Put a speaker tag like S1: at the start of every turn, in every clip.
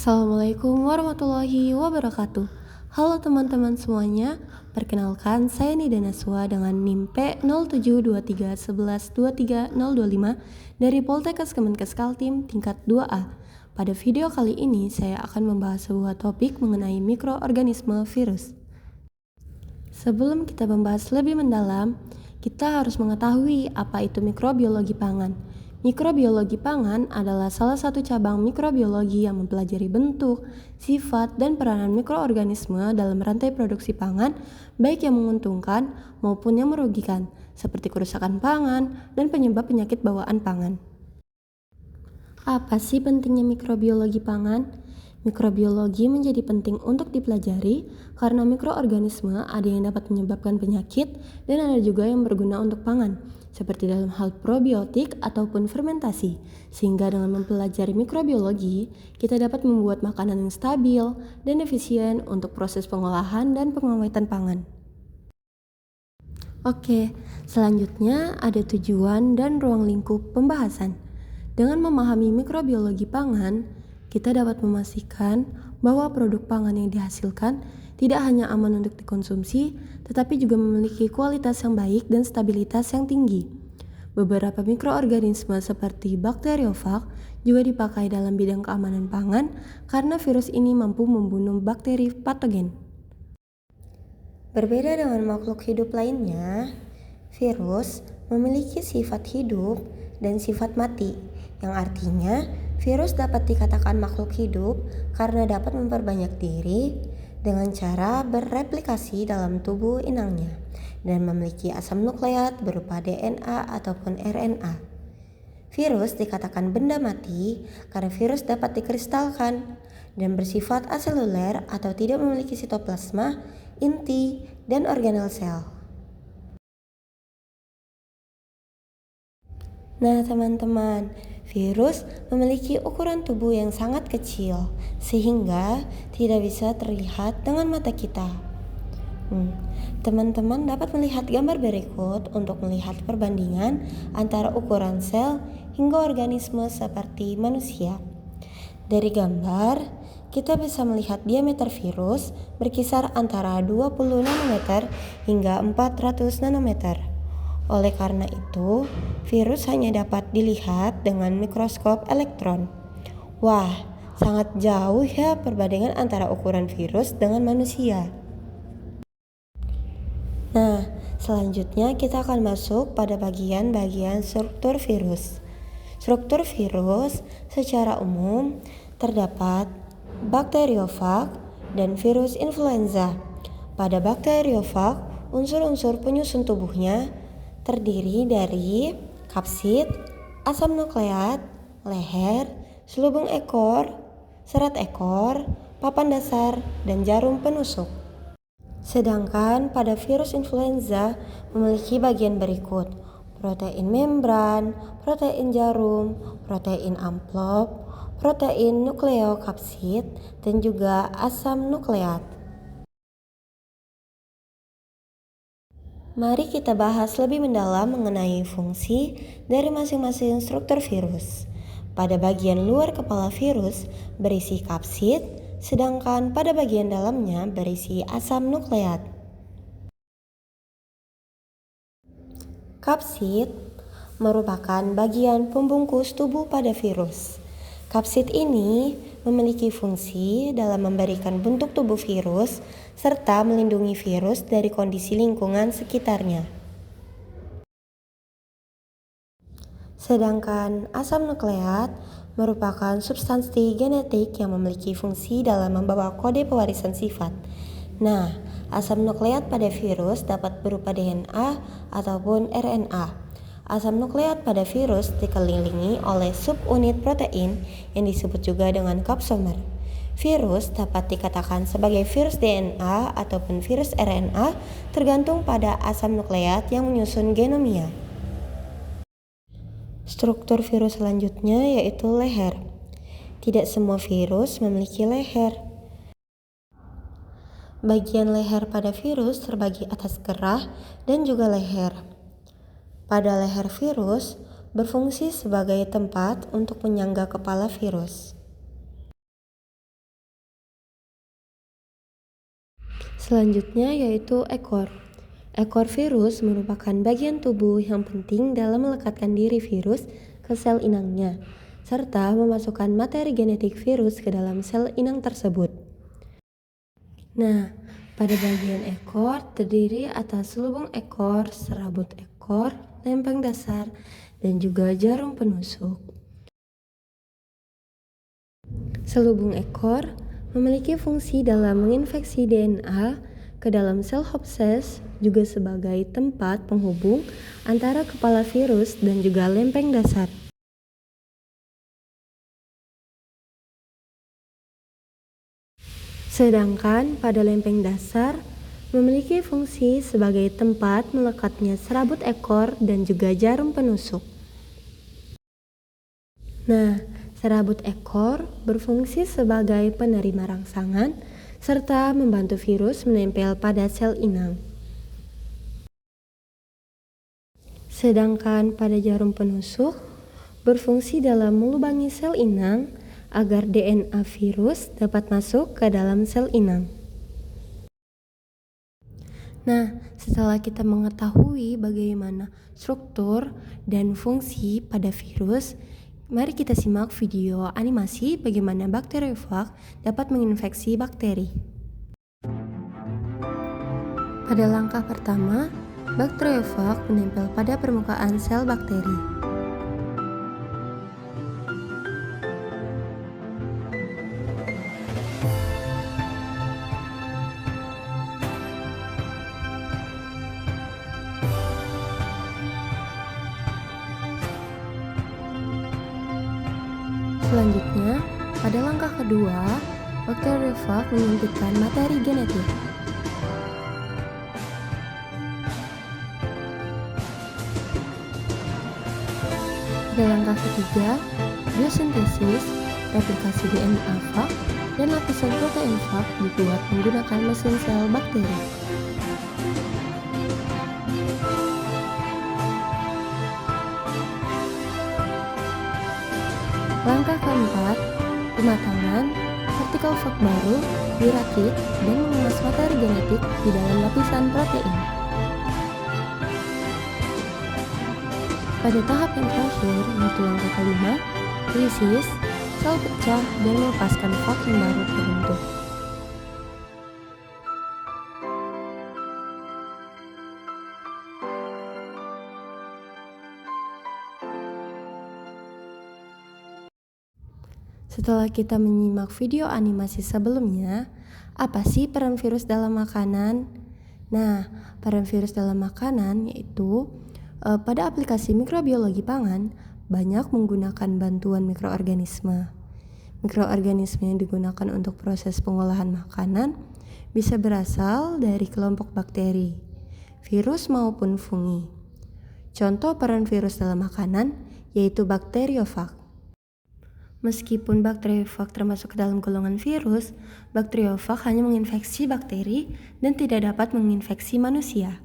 S1: Assalamualaikum warahmatullahi wabarakatuh. Halo teman-teman semuanya, perkenalkan saya Nida Naswa dengan NIM P0723112325 dari Poltekkes Kemenkes Kaltim tingkat 2A. Pada video kali ini saya akan membahas sebuah topik mengenai mikroorganisme virus. Sebelum kita membahas lebih mendalam, kita harus mengetahui apa itu mikrobiologi pangan. Mikrobiologi pangan adalah salah satu cabang mikrobiologi yang mempelajari bentuk, sifat, dan peranan mikroorganisme dalam rantai produksi pangan, baik yang menguntungkan maupun yang merugikan, seperti kerusakan pangan dan penyebab penyakit bawaan pangan. Apa sih pentingnya mikrobiologi pangan? Mikrobiologi menjadi penting untuk dipelajari karena mikroorganisme ada yang dapat menyebabkan penyakit dan ada juga yang berguna untuk pangan, seperti dalam hal probiotik ataupun fermentasi. Sehingga dengan mempelajari mikrobiologi, kita dapat membuat makanan yang stabil dan efisien untuk proses pengolahan dan pengawetan pangan. Oke, selanjutnya ada tujuan dan ruang lingkup pembahasan. Dengan memahami mikrobiologi pangan, kita dapat memastikan bahwa produk pangan yang dihasilkan tidak hanya aman untuk dikonsumsi, tetapi juga memiliki kualitas yang baik dan stabilitas yang tinggi. Beberapa mikroorganisme seperti bakteriofag juga dipakai dalam bidang keamanan pangan karena virus ini mampu membunuh bakteri patogen. Berbeda dengan makhluk hidup lainnya, virus memiliki sifat hidup dan sifat mati, yang artinya virus dapat dikatakan makhluk hidup karena dapat memperbanyak diri dengan cara bereplikasi dalam tubuh inangnya dan memiliki asam nukleat berupa DNA ataupun RNA. Virus dikatakan benda mati karena virus dapat dikristalkan dan bersifat aseluler atau tidak memiliki sitoplasma, inti, dan organel sel. Nah teman-teman, virus memiliki ukuran tubuh yang sangat kecil sehingga tidak bisa terlihat dengan mata kita. Teman-teman dapat melihat gambar berikut untuk melihat perbandingan antara ukuran sel hingga organisme seperti manusia. Dari gambar, kita bisa melihat diameter virus berkisar antara 20 nanometer hingga 400 nanometer. Oleh karena itu, virus hanya dapat dilihat dengan mikroskop elektron. Wah, sangat jauh ya perbandingan antara ukuran virus dengan manusia. Nah, selanjutnya kita akan masuk pada bagian-bagian struktur virus. Struktur virus secara umum terdapat bakteriofag dan virus influenza. Pada bakteriofag, unsur-unsur penyusun tubuhnya terdiri dari kapsid, asam nukleat, leher, selubung ekor, serat ekor, papan dasar, dan jarum penusuk. Sedangkan pada virus influenza memiliki bagian berikut: protein membran, protein jarum, protein amplop, protein nukleokapsid, dan juga asam nukleat. Mari kita bahas lebih mendalam mengenai fungsi dari masing-masing struktur virus. Pada bagian luar kepala virus berisi kapsid, sedangkan pada bagian dalamnya berisi asam nukleat. Kapsid merupakan bagian pembungkus tubuh pada virus. Kapsid ini memiliki fungsi dalam memberikan bentuk tubuh virus serta melindungi virus dari kondisi lingkungan sekitarnya. Sedangkan asam nukleat merupakan substansi genetik yang memiliki fungsi dalam membawa kode pewarisan sifat. Nah, asam nukleat pada virus dapat berupa DNA ataupun RNA. Asam nukleat pada virus dikelilingi oleh subunit protein yang disebut juga dengan kapsomer. Virus dapat dikatakan sebagai virus DNA ataupun virus RNA tergantung pada asam nukleat yang menyusun genomnya. Struktur virus selanjutnya yaitu leher. Tidak semua virus memiliki leher. Bagian leher pada virus terbagi atas kerah dan juga leher. Pada leher virus berfungsi sebagai tempat untuk menyangga kepala virus. Selanjutnya yaitu ekor. Ekor virus merupakan bagian tubuh yang penting dalam melekatkan diri virus ke sel inangnya, serta memasukkan materi genetik virus ke dalam sel inang tersebut. Nah, pada bagian ekor terdiri atas lubung ekor, serabut ekor, lempeng dasar, dan juga jarum penusuk. Selubung ekor memiliki fungsi dalam menginfeksi DNA ke dalam sel Hopses, juga sebagai tempat penghubung antara kepala virus dan juga lempeng dasar. Sedangkan pada lempeng dasar memiliki fungsi sebagai tempat melekatnya serabut ekor dan juga jarum penusuk. Nah, serabut ekor berfungsi sebagai penerima rangsangan serta membantu virus menempel pada sel inang. Sedangkan pada jarum penusuk berfungsi dalam melubangi sel inang agar DNA virus dapat masuk ke dalam sel inang. Nah, setelah kita mengetahui bagaimana struktur dan fungsi pada virus, mari kita simak video animasi bagaimana bakteriofag dapat menginfeksi bakteri. Pada langkah pertama, bakteriofag menempel pada permukaan sel bakteri. Selanjutnya, pada langkah kedua, bakteriofag menyuntikkan materi genetik. Pada langkah ketiga, biosintesis, replikasi DNA fag, dan lapisan protein fag dibuat menggunakan mesin sel bakteri. Langkah keempat, pematangan partikel fag baru dirakit dan mengemas materi genetik di dalam lapisan protein. Pada tahap yang terakhir, yaitu langkah kelima, lisis, sel pecah dan melepaskan fag yang baru terbentuk. Setelah kita menyimak video animasi sebelumnya, apa sih peran virus dalam makanan? Nah, peran virus dalam makanan yaitu pada aplikasi mikrobiologi pangan banyak menggunakan bantuan mikroorganisme. Mikroorganisme yang digunakan untuk proses pengolahan makanan bisa berasal dari kelompok bakteri, virus maupun fungi. Contoh peran virus dalam makanan yaitu bakteriofag. Meskipun bakteriofag termasuk ke dalam golongan virus, bakteriofag hanya menginfeksi bakteri dan tidak dapat menginfeksi manusia.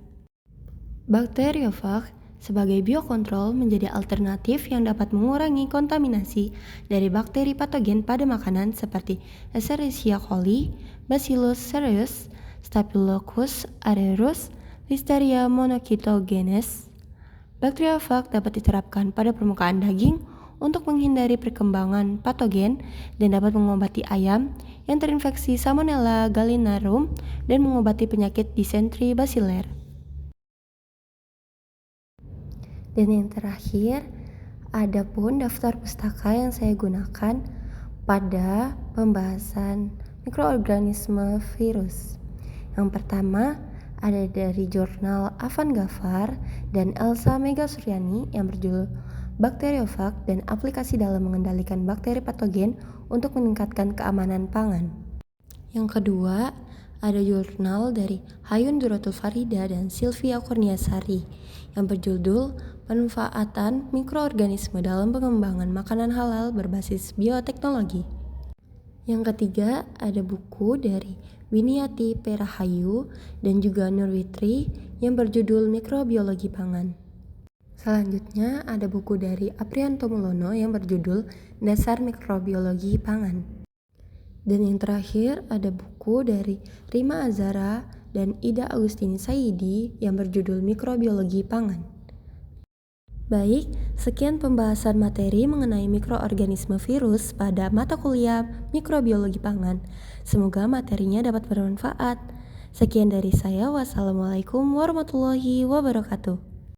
S1: Bakteriofag sebagai biokontrol menjadi alternatif yang dapat mengurangi kontaminasi dari bakteri patogen pada makanan seperti Escherichia coli, Bacillus cereus, Staphylococcus aureus, Listeria monocytogenes. Bakteriofag dapat diterapkan pada permukaan daging untuk menghindari perkembangan patogen dan dapat mengobati ayam yang terinfeksi Salmonella gallinarum dan mengobati penyakit disentri basiler. Dan yang terakhir, ada pun daftar pustaka yang saya gunakan pada pembahasan mikroorganisme virus. Yang pertama ada dari jurnal Avan Ghaffar dan Elsa Megasuryani yang berjudul Bakteriofag dan aplikasi dalam mengendalikan bakteri patogen untuk meningkatkan keamanan pangan. Yang kedua, ada jurnal dari Hayun Duratul Farida dan Sylvia Kurniasari yang berjudul Pemanfaatan Mikroorganisme dalam Pengembangan Makanan Halal Berbasis Bioteknologi. Yang ketiga, ada buku dari Winiati Perahayu dan juga Nurwitri yang berjudul Mikrobiologi Pangan. Selanjutnya ada buku dari Aprianto Mulono yang berjudul Dasar Mikrobiologi Pangan. Dan yang terakhir ada buku dari Rima Azara dan Ida Agustini Saidi yang berjudul Mikrobiologi Pangan. Baik, sekian pembahasan materi mengenai mikroorganisme virus pada mata kuliah Mikrobiologi Pangan. Semoga materinya dapat bermanfaat. Sekian dari saya, wassalamualaikum warahmatullahi wabarakatuh.